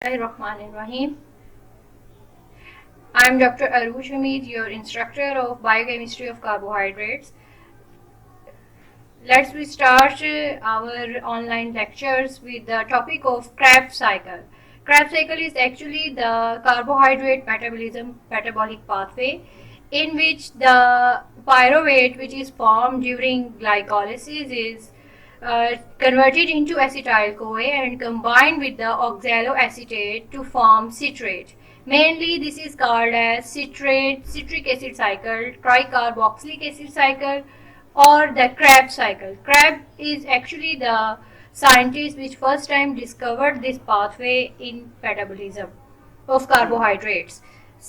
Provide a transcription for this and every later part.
Bismillahirrahmanirrahim. I am Dr. Arush Hamid, your instructor of Biochemistry of Carbohydrates. Let's we start our online lectures with the topic of Krebs cycle. Krebs cycle is actually the carbohydrate metabolism metabolic pathway in which the pyruvate, which is formed during glycolysis, is converted into acetyl-CoA and combined with the oxaloacetate to form citrate. Mainly, this is called as citric acid cycle, tricarboxylic acid cycle, or the Kreb cycle. Kreb is actually the scientist which first time discovered this pathway in metabolism of carbohydrates.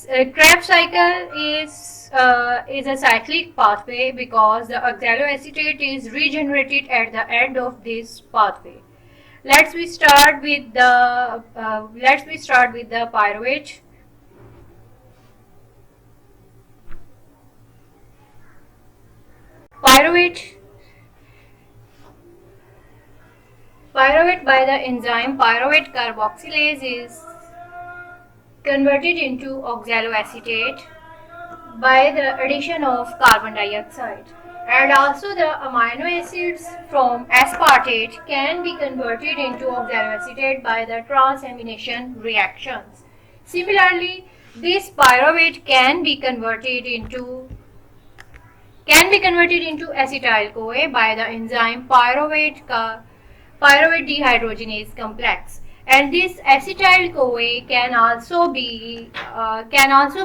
Krebs cycle is a cyclic pathway because the oxaloacetate is regenerated at the end of this pathway. Let's we start with the pyruvate. Pyruvate Pyruvate by the enzyme pyruvate carboxylase is converted into oxaloacetate by the addition of carbon dioxide, and also the amino acids from aspartate can be converted into oxaloacetate by the transamination reactions. Similarly, this pyruvate can be converted into acetyl-CoA by the enzyme pyruvate dehydrogenase complex, and this acetyl-CoA can also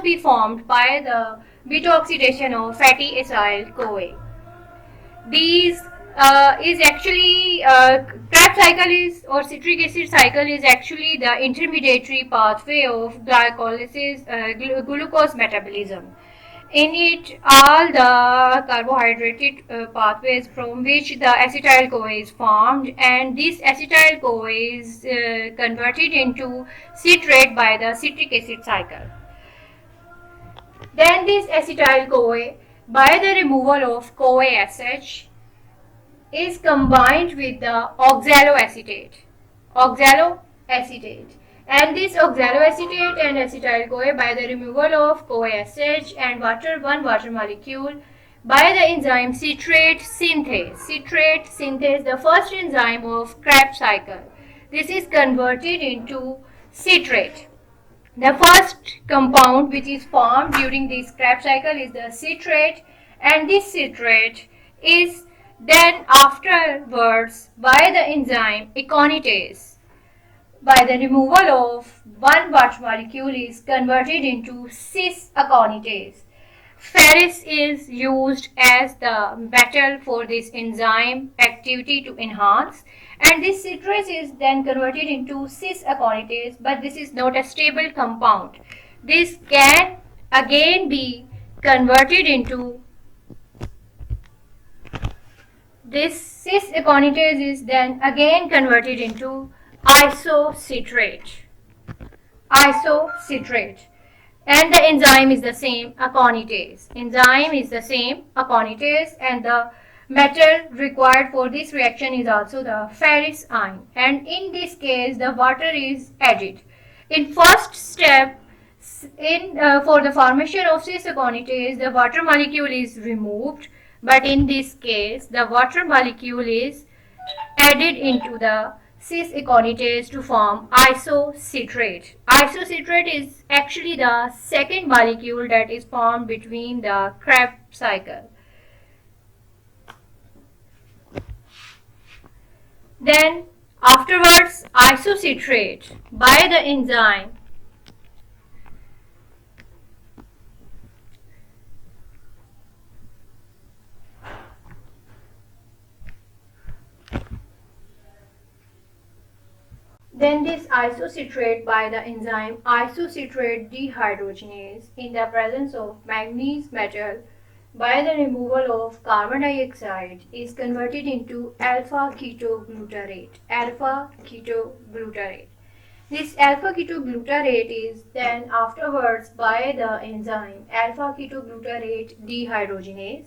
be formed by the beta oxidation of fatty acyl-CoA. These is actually Krebs cycle is or citric acid cycle is actually the intermediary pathway of glycolysis glucose metabolism. In it, all the carbohydrate pathways from which the acetyl-CoA is formed, and this acetyl-CoA is converted into citrate by the citric acid cycle. Then this acetyl-CoA, by the removal of CoASH, is combined with the oxaloacetate. And this oxaloacetate and acetyl-CoA, by the removal of CoASH and one water molecule, by the enzyme citrate synthase, the first enzyme of Krebs cycle. This is converted into citrate. The first compound which is formed during this Krebs cycle is the citrate, and this citrate is then afterwards by the enzyme aconitase, by the removal of one water molecule, is converted into cis-aconitase. Ferrous is used as the metal for this enzyme activity to enhance, and this citrate is then converted into cis-aconitase, but this is not a stable compound. This can again be converted into this cis-aconitase is then again converted into isocitrate, and the enzyme is the same, aconitase. And the metal required for this reaction is also the ferrous ion, and in this case the water is added. In first step, for the formation of cis-aconitase, the water molecule is removed, but in this case the water molecule is added into the cis-aconitase to form isocitrate. Isocitrate is actually the second molecule that is formed between the Krebs cycle. Then afterwards, isocitrate by the enzyme this isocitrate by the enzyme isocitrate dehydrogenase in the presence of manganese metal by the removal of carbon dioxide is converted into alpha ketoglutarate. This alpha ketoglutarate is then afterwards by the enzyme alpha ketoglutarate dehydrogenase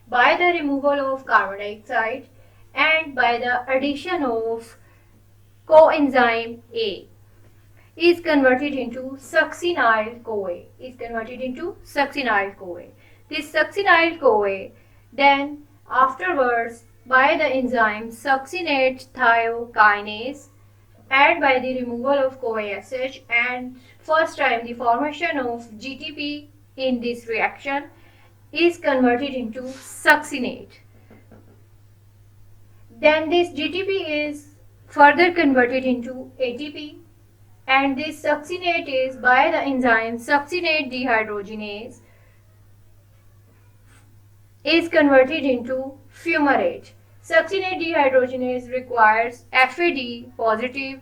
by the removal of carbon dioxide and by the addition of coenzyme A is converted into succinyl-CoA. This succinyl-CoA then afterwards by the enzyme succinate thiokinase and by the removal of CoASH, and first time the formation of GTP in this reaction is converted into succinate. Then this GTP is further converted into ATP, and this succinate is by the enzyme succinate dehydrogenase is converted into fumarate. Succinate dehydrogenase requires FAD positive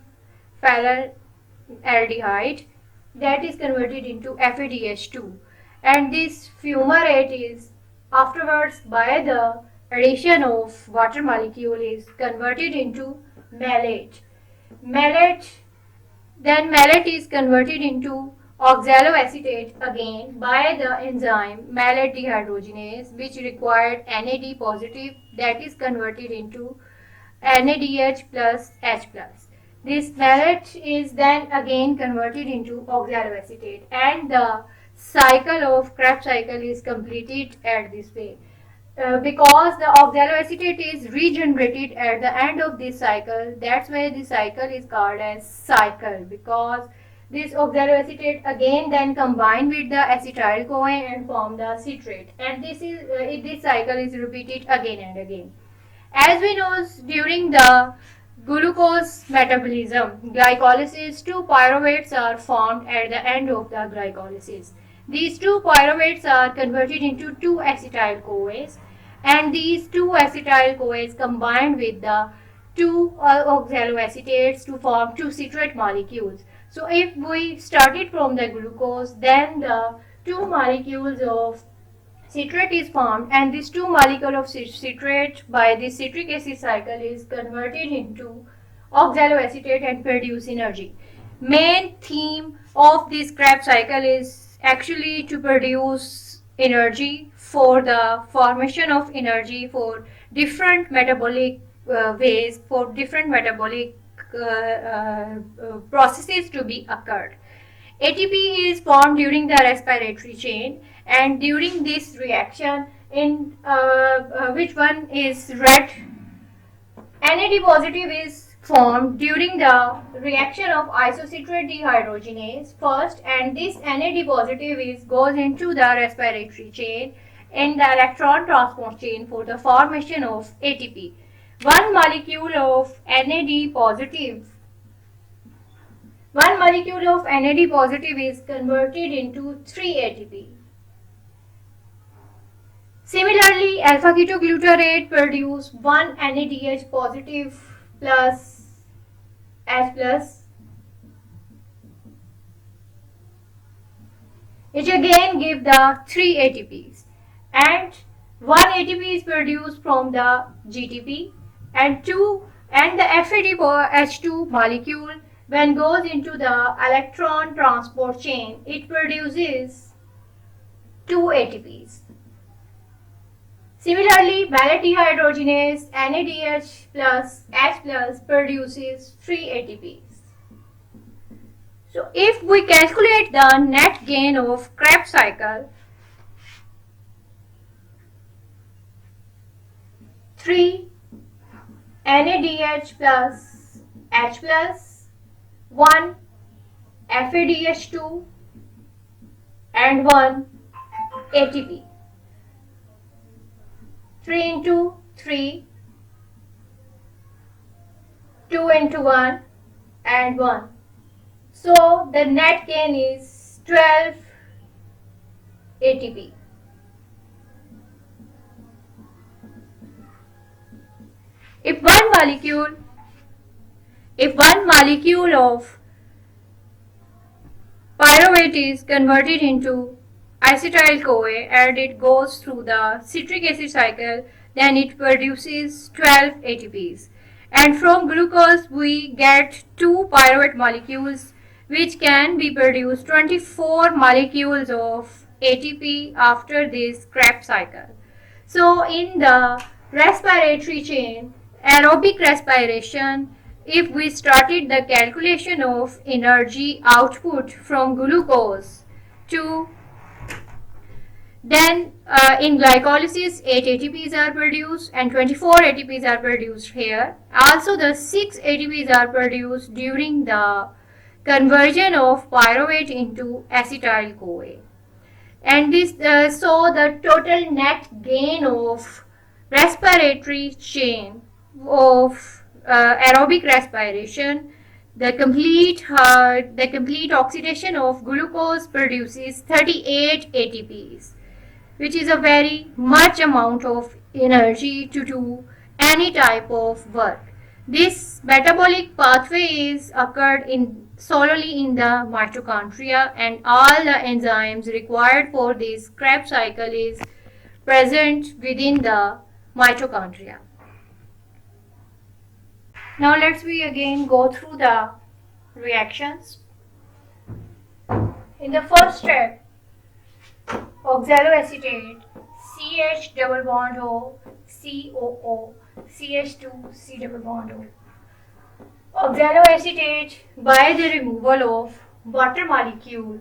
phenylaldehyde that is converted into FADH2, and this fumarate is afterwards by the addition of water molecule is converted into malate. Then malate is converted into oxaloacetate again by the enzyme malate dehydrogenase, which required NAD positive that is converted into NADH plus H plus. This malate is then again converted into oxaloacetate, and the cycle of Krebs cycle is completed at this way. Because the oxaloacetate is regenerated at the end of this cycle, that's why the cycle is called as cycle, because this oxaloacetate again then combined with the acetyl-CoA and form the citrate, and this cycle is repeated again and again. As we know, during the glucose metabolism, glycolysis, two pyruvates are formed at the end of the glycolysis. These two pyruvates are converted into two acetyl-CoAs, and these two acetyl-CoAs combined with the two oxaloacetates to form two citrate molecules. So if we started from the glucose, then the two molecules of citrate is formed, and this two molecule of citrate by this citric acid cycle is converted into oxaloacetate and produce energy. Main theme of this Krebs cycle is actually to produce energy for the formation of energy for different metabolic ways, for different metabolic processes to be occurred. ATP is formed during the respiratory chain, and during this reaction in which one is red, NAD positive is formed during the reaction of isocitrate dehydrogenase first, and this NAD positive goes into the respiratory chain in the electron transport chain for the formation of ATP. One molecule of NAD positive is converted into 3 ATP. Similarly, alpha-ketoglutarate produce 1 NADH positive plus H plus, which again give the 3 ATPs, and 1 ATP is produced from the GTP, and the FADH2 molecule when goes into the electron transport chain, it produces 2 ATPs. Similarly, malate dehydrogenase NADH plus H plus produces 3 ATPs. So if we calculate the net gain of Krebs cycle, 3 NADH plus H plus, 1 FADH2 and 1 ATP. 3 into 3, 2 into 1 and 1. So the net gain is 12 ATP. If one molecule of pyruvate is converted into acetyl-CoA and it goes through the citric acid cycle, then it produces 12 ATPs. And from glucose we get 2 pyruvate molecules, which can be produced 24 molecules of ATP after this Krebs cycle. So in the respiratory chain, aerobic respiration if we started the calculation of energy output from glucose to then in glycolysis 8 ATPs are produced and 24 ATPs are produced here. Also the 6 ATPs are produced during the conversion of pyruvate into acetyl-CoA. And this so the total net gain of respiratory chain of aerobic respiration, the complete oxidation of glucose produces 38 ATPs, which is a very much amount of energy to do any type of work. This metabolic pathway is occurred solely in the mitochondria, and all the enzymes required for this Krebs cycle is present within the mitochondria. Now let's we again go through the reactions. In the first step, oxaloacetate CH double bond O COO CH2 C double bond O. Oxaloacetate by the removal of water molecule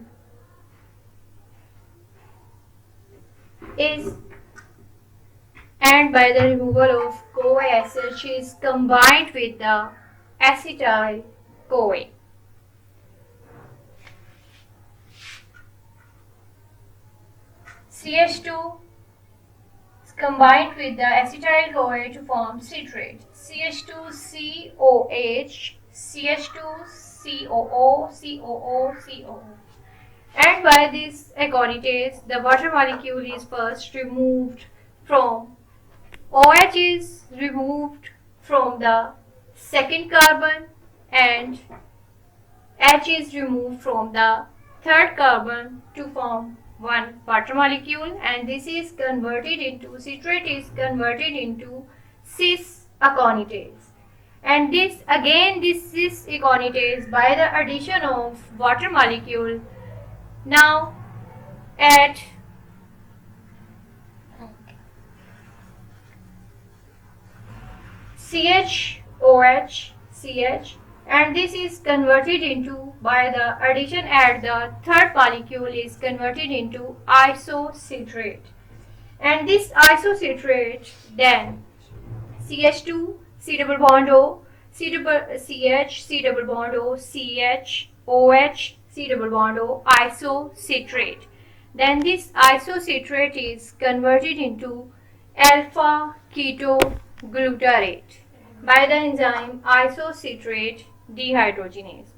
is and by the removal of CoA acid is combined with the acetyl CoA. CH2 is combined with the acetyl CoA to form citrate. CH2COH, CH2COO, COO, COO. And by this aconitase, the water molecule is first removed from OH is removed from the second carbon and H is removed from the third carbon to form one water molecule, and this is converted into citrate is converted into cis aconitase. And this cis aconitase by the addition of water molecule now at CHOH, CH, and this is converted into by the addition at the third molecule is converted into isocitrate, and this isocitrate then CH2 C double bond O CH C double bond O CH OH C double bond O isocitrate. Then this isocitrate is converted into alpha ketoglutarate by the enzyme isocitrate dehydrogenase.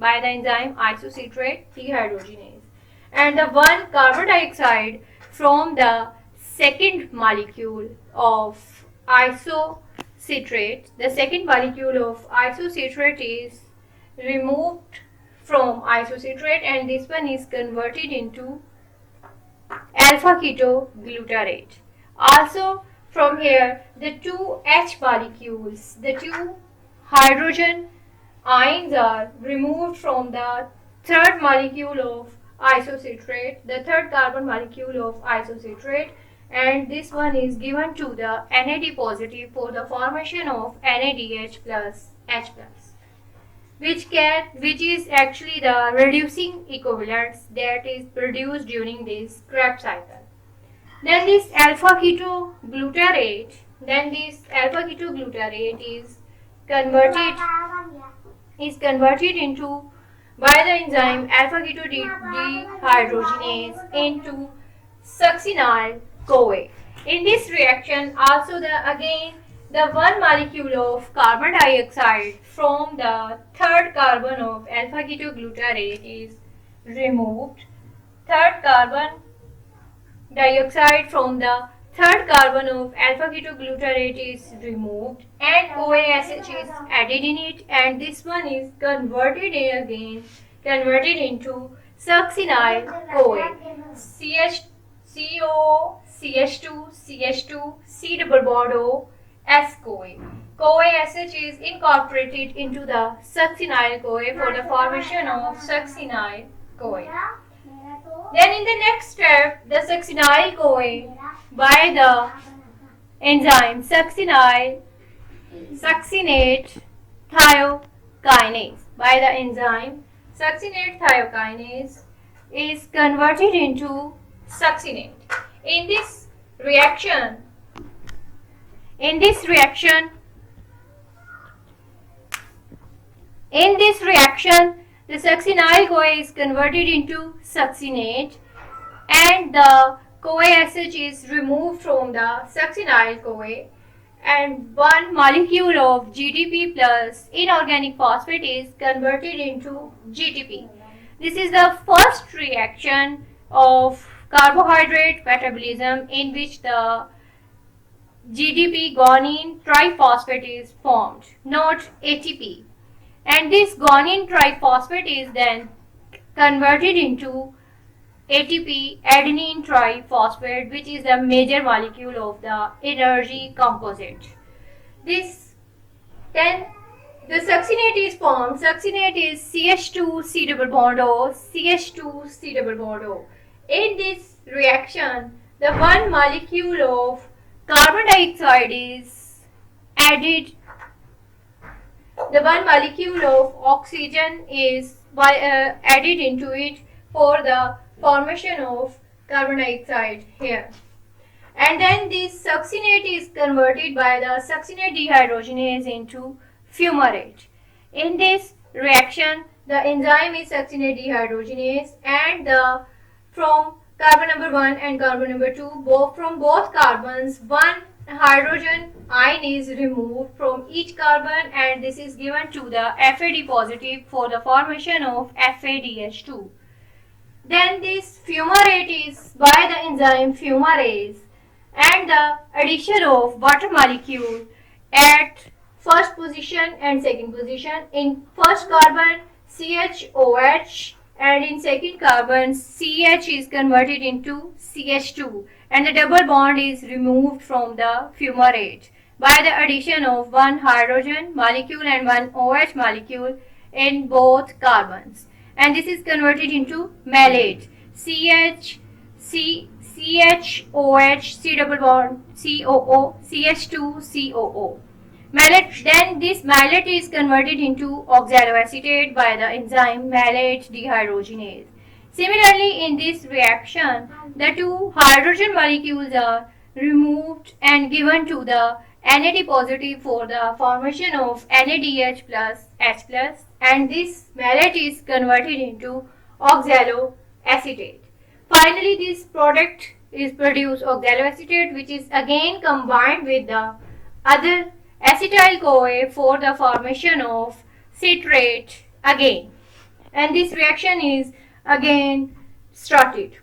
And the one carbon dioxide from the second molecule of isocitrate, is removed from isocitrate, and this one is converted into alpha ketoglutarate. Also from here, the two H molecules, the two hydrogen ions are removed from the third molecule of isocitrate, the third carbon molecule of isocitrate, and this one is given to the NAD positive for the formation of NADH plus H plus, which is actually the reducing equivalents that is produced during this Krebs cycle. Then this alpha ketoglutarate is converted into by the enzyme alpha ketodehydrogenase into succinyl CoA. In this reaction, also the one molecule of carbon dioxide from the third carbon of alpha ketoglutarate is removed. Third carbon dioxide from the third carbon of alpha ketoglutarate is removed, and CoA acid is added in it, and this one is converted into succinyl CoA. CH2 C double bond O S CoA. CoA acid is incorporated into the succinyl CoA for the formation of succinyl CoA. Then in the next step, the succinyl CoA by the enzyme succinate thiokinase. By the enzyme succinate thiokinase is converted into succinate. In this reaction, in this reaction, the succinyl-CoA is converted into succinate and the CoA SH is removed from the succinyl-CoA and one molecule of GDP plus inorganic phosphate is converted into GTP. This is the first reaction of carbohydrate metabolism in which the GDP guanine triphosphate is formed, not ATP. And this guanine triphosphate is then converted into ATP, adenine triphosphate, which is the major molecule of the energy composite. Then the succinate is formed. Succinate is CH2 C double bond O, CH2 C double bond O. In this reaction, the one molecule of carbon dioxide is added. The one molecule of oxygen is added into it for the formation of carbon dioxide here. And then this succinate is converted by the succinate dehydrogenase into fumarate. In this reaction, the enzyme is succinate dehydrogenase and from carbon number 1 and carbon number 2, from both carbons, one hydrogen ion is removed from each carbon and this is given to the FAD positive for the formation of FADH2. Then this fumarate is by the enzyme fumarase and the addition of water molecule at first position and second position. In first carbon CHOH and in second carbon CH is converted into CH2 and the double bond is removed from the fumarate by the addition of one hydrogen molecule and one OH molecule in both carbons. And this is converted into malate. CHOH C double bond COO CH2 COO. Malate. Then this malate is converted into oxaloacetate by the enzyme malate dehydrogenase. Similarly, in this reaction, the two hydrogen molecules are removed and given to the NAD positive for the formation of NADH plus H plus, and this malate is converted into oxaloacetate. Finally, this product is produced oxaloacetate, which is again combined with the other acetyl-CoA for the formation of citrate again, and this reaction is again started.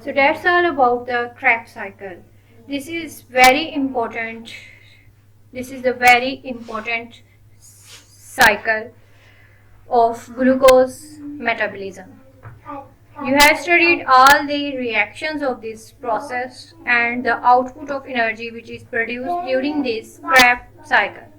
So that's all about the Krebs cycle. This is very important. This is the very important cycle of glucose metabolism. You have studied all the reactions of this process and the output of energy which is produced during this Krebs cycle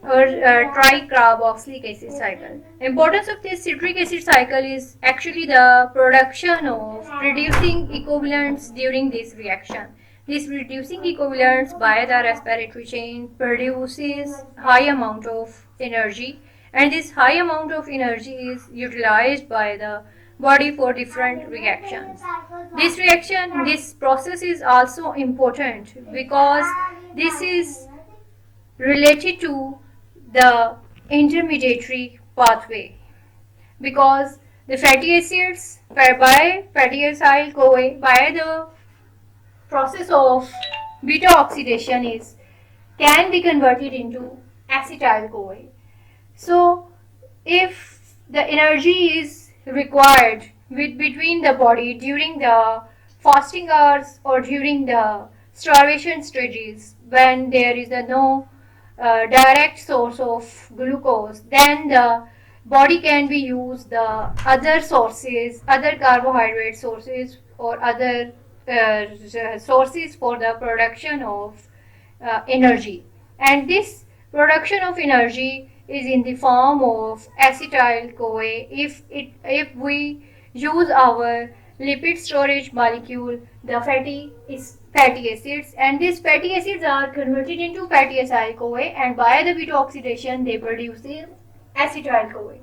or tricarboxylic acid cycle. Importance of this citric acid cycle is actually the production of reducing equivalents during this reaction. This reducing equivalents by the respiratory chain produces high amount of energy, and this high amount of energy is utilized by the body for different reactions. This process is also important because this is related to the intermediary pathway, because the fatty acids by fatty acyl-CoA by the process of beta oxidation can be converted into acetyl-CoA. So if the energy is required between the body during the fasting hours or during the starvation stages, when there is no direct source of glucose, then the body can be used the other sources, other carbohydrate sources or other sources for the production of energy, and this production of energy is in the form of acetyl-CoA if we use our lipid storage molecule, the fatty acids, and these fatty acids are converted into fatty acyl CoA, and by the beta oxidation they produce acetyl CoA.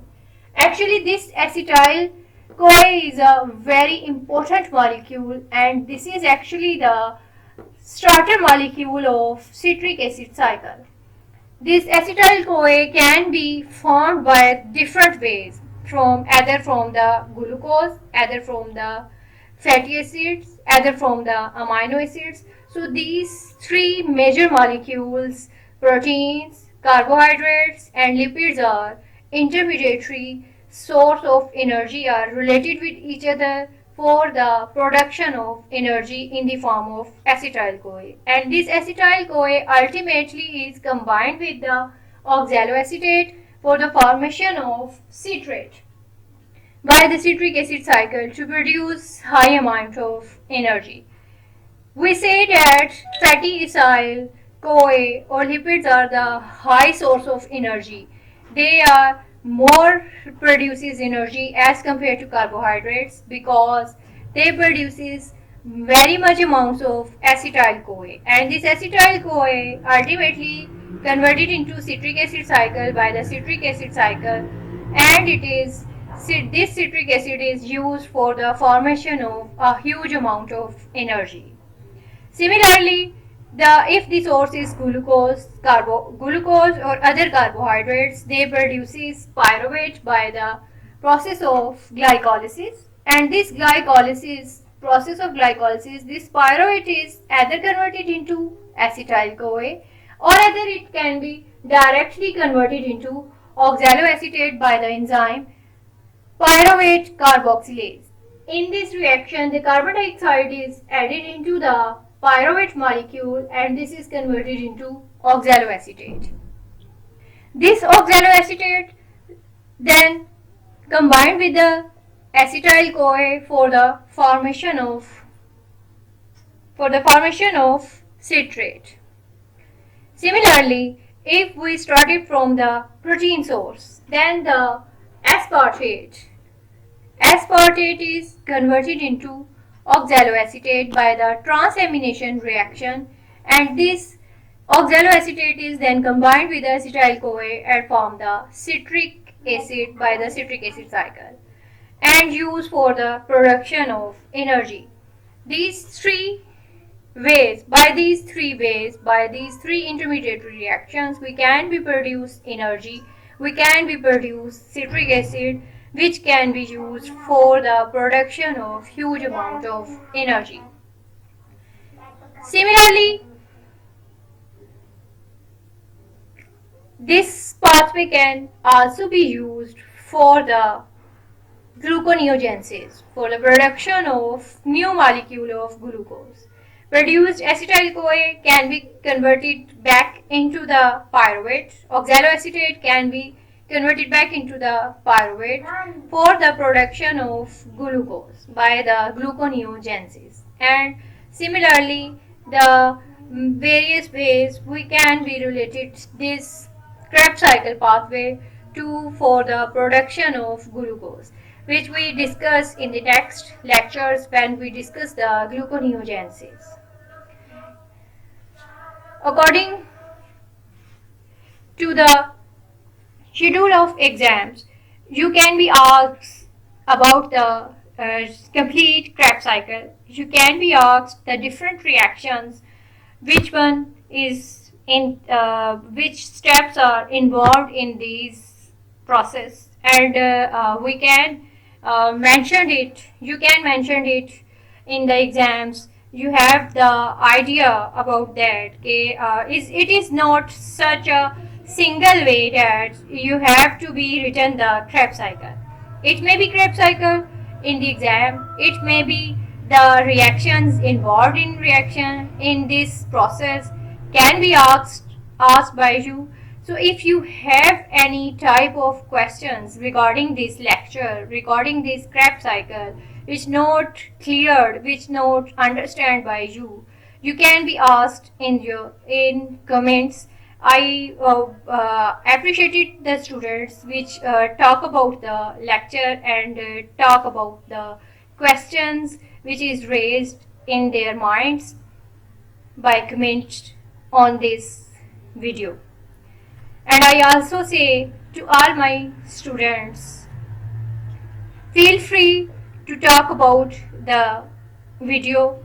Actually, this acetyl CoA is a very important molecule, and this is actually the starter molecule of citric acid cycle. This acetyl CoA can be formed by different ways, from either from the glucose, either from the fatty acids, either from the amino acids. So these three major molecules, proteins, carbohydrates and lipids, are intermediary source of energy, are related with each other for the production of energy in the form of acetyl CoA. And this acetyl CoA ultimately is combined with the oxaloacetate for the formation of citrate by the citric acid cycle to produce high amount of energy. We say that fatty acyl CoA or lipids are the high source of energy. They are more produces energy as compared to carbohydrates because they produces very much amounts of acetyl CoA, and this acetyl CoA ultimately converted into citric acid cycle by the citric acid cycle, and this citric acid is used for the formation of a huge amount of energy. Similarly, if the source is glucose or other carbohydrates, they produces pyruvate by the process of glycolysis. And this process of glycolysis, this pyruvate is either converted into acetyl CoA, or either it can be directly converted into oxaloacetate by the enzyme pyruvate carboxylase. In this reaction, the carbon dioxide is added into the pyruvate molecule, and this is converted into oxaloacetate. This oxaloacetate then combined with the acetyl CoA for the formation of citrate. Similarly, if we started from the protein source, then the aspartate is converted into oxaloacetate by the transamination reaction, and this oxaloacetate is then combined with the acetyl CoA and form the citric acid by the citric acid cycle and used for the production of energy. By these three intermediate reactions, we can be produce energy, we can be produce citric acid, which can be used for the production of huge amount of energy. Similarly, this pathway can also be used for the gluconeogenesis, for the production of new molecule of glucose. Produced acetyl CoA can be converted back into the pyruvate. Oxaloacetate can be converted back into the pyruvate for the production of glucose by the gluconeogenesis. And similarly, the various ways we can be related this Krebs cycle pathway for the production of glucose, which we discuss in the next lectures when we discuss the gluconeogenesis. According to the schedule of exams, you can be asked about the complete Krebs cycle. You can be asked the different reactions, which one is in which steps are involved in these process, and we can mention it. You can mention it in the exams. You have the idea about that. It is not such a single way that you have to be written the Krebs cycle. It may be Krebs cycle in the exam. It may be the reactions involved in this process can be asked by you. So if you have any type of questions regarding this lecture, regarding this Krebs cycle, which not cleared, which not understand by you, you can be asked in comments. I appreciated the students which talk about the lecture and talk about the questions which is raised in their minds by comment on this video. And I also say to all my students, feel free to talk about the video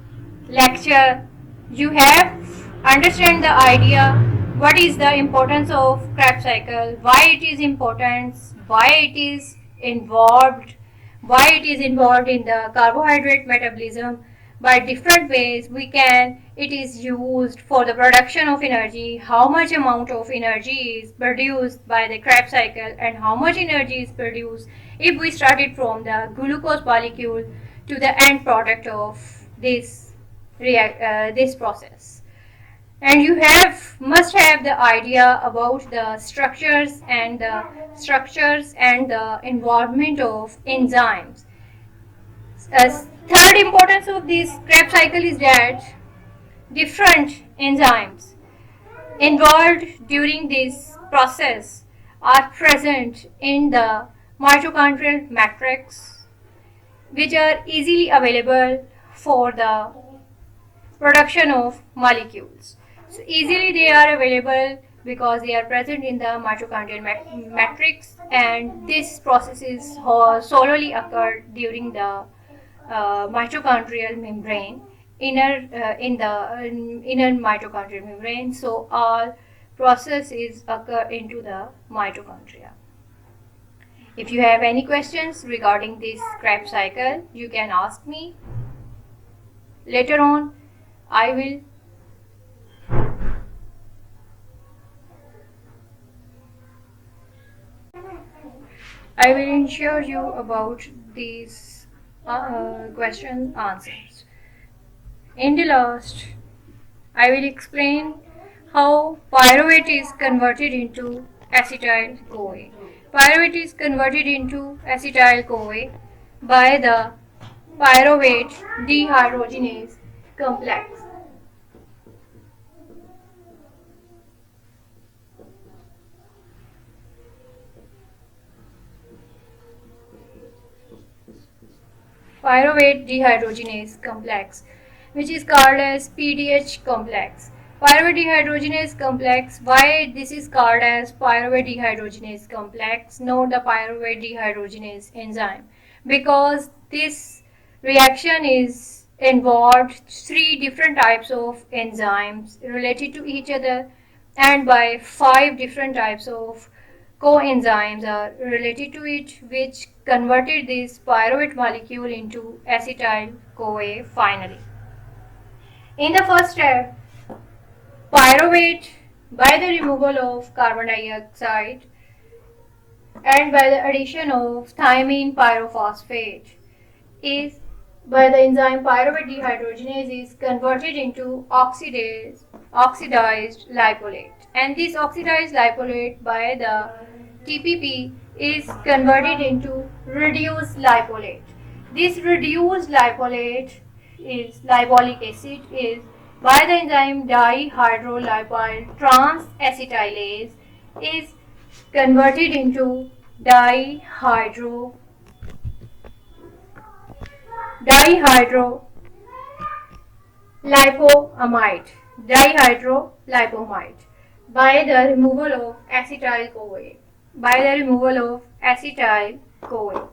lecture. You have understand the idea, what is the importance of Krebs cycle, why it is important, why it is involved, why it is involved in the carbohydrate metabolism. By different ways it is used for the production of energy, how much amount of energy is produced by the Krebs cycle, and how much energy is produced if we started from the glucose molecule to the end product of this process. And you must have the idea about the structures and the involvement of enzymes. Third importance of this Krebs cycle is that different enzymes involved during this process are present in the mitochondrial matrix, which are easily available for the production of molecules. So easily they are available because they are present in the mitochondrial matrix, and this process is solely occurred during the mitochondrial membrane, in the inner mitochondrial membrane. So all processes occur into the mitochondria. If you have any questions regarding this Krebs cycle, you can ask me. Later on, I will ensure you about these question answers. In the last, I will explain how pyruvate is converted into acetyl-CoA. Pyruvate is converted into acetyl-CoA by the pyruvate dehydrogenase complex. Pyruvate dehydrogenase complex, which is called as PDH complex. Pyruvate dehydrogenase complex, why this is called as pyruvate dehydrogenase complex, not the pyruvate dehydrogenase enzyme? Because this reaction is involved three different types of enzymes related to each other, and by 5 different types of coenzymes are related to it, which converted this pyruvate molecule into acetyl-CoA finally. In the first step, pyruvate, by the removal of carbon dioxide and by the addition of thiamine pyrophosphate, is by the enzyme pyruvate dehydrogenase is converted into oxidized lipolate, and this oxidized lipolate by the TPP is converted into reduced lipolate. This reduced lipolate is lipolic acid is by the enzyme dihydrolipyl transacetylase is converted into dihydrolipomide by the removal of acetyl-CoA.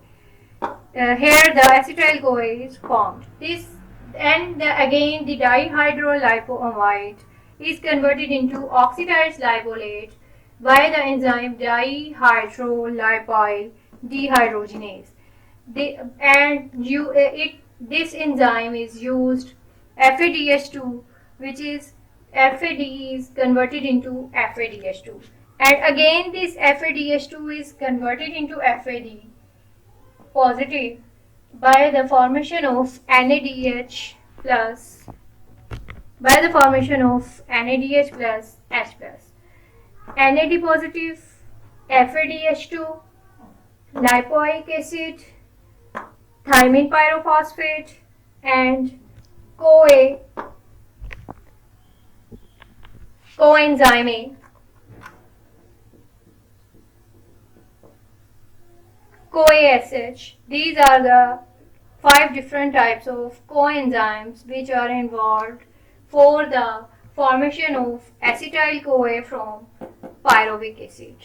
Here the acetyl-CoA is formed. This and again the dihydrolipomide is converted into oxidized lipolate by the enzyme dihydrolipyl dehydrogenase. This enzyme is used FADH2, which is FAD is converted into FADH2, and again this FADH2 is converted into FAD positive by the formation of NADH plus H plus. NAD positive, FADH2, lipoic acid, thiamine pyrophosphate, and CoA coenzyme A. CoASH. These are the 5 different types of coenzymes which are involved for the formation of acetyl-CoA from pyruvic acid,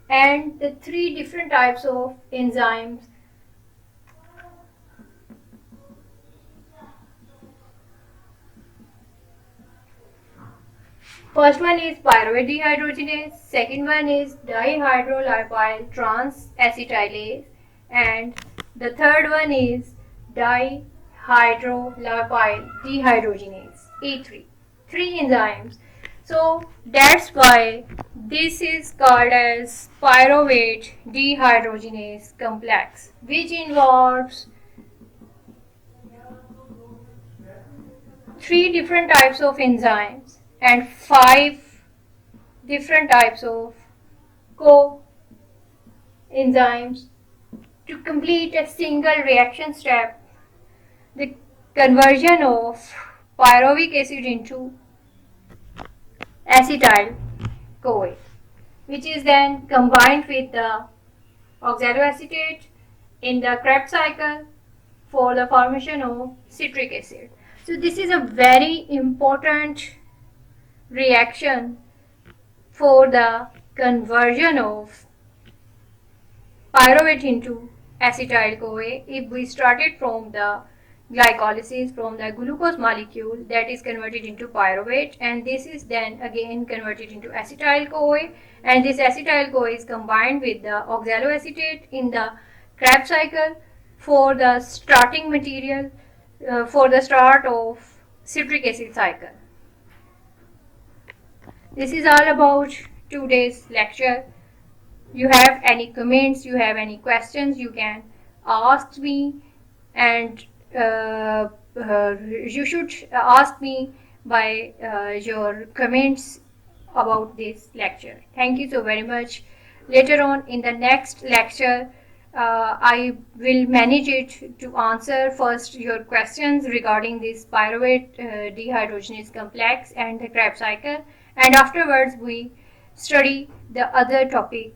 and the 3 different types of enzymes. First one is pyruvate dehydrogenase, second one is dihydrolipyl transacetylase, and the third one is dihydrolipyl dehydrogenase, E3. 3 enzymes. So that's why this is called as pyruvate dehydrogenase complex, which involves 3 different types of enzymes and 5 different types of coenzymes to complete a single reaction step, the conversion of pyruvic acid into acetyl-CoA, which is then combined with the oxaloacetate in the Krebs cycle for the formation of citric acid. So this is a very important reaction for the conversion of pyruvate into acetyl-CoA. If we started from the glycolysis from the glucose molecule, that is converted into pyruvate, and this is then again converted into acetyl-CoA, and this acetyl-CoA is combined with the oxaloacetate in the Krebs cycle for the starting material for the start of citric acid cycle. This is all about today's lecture. You have any comments, you have any questions, you can ask me, and you should ask me by your comments about this lecture. Thank you so very much. Later on in the next lecture, I will manage it to answer first your questions regarding this pyruvate dehydrogenase complex and the Krebs cycle, and afterwards we study the other topic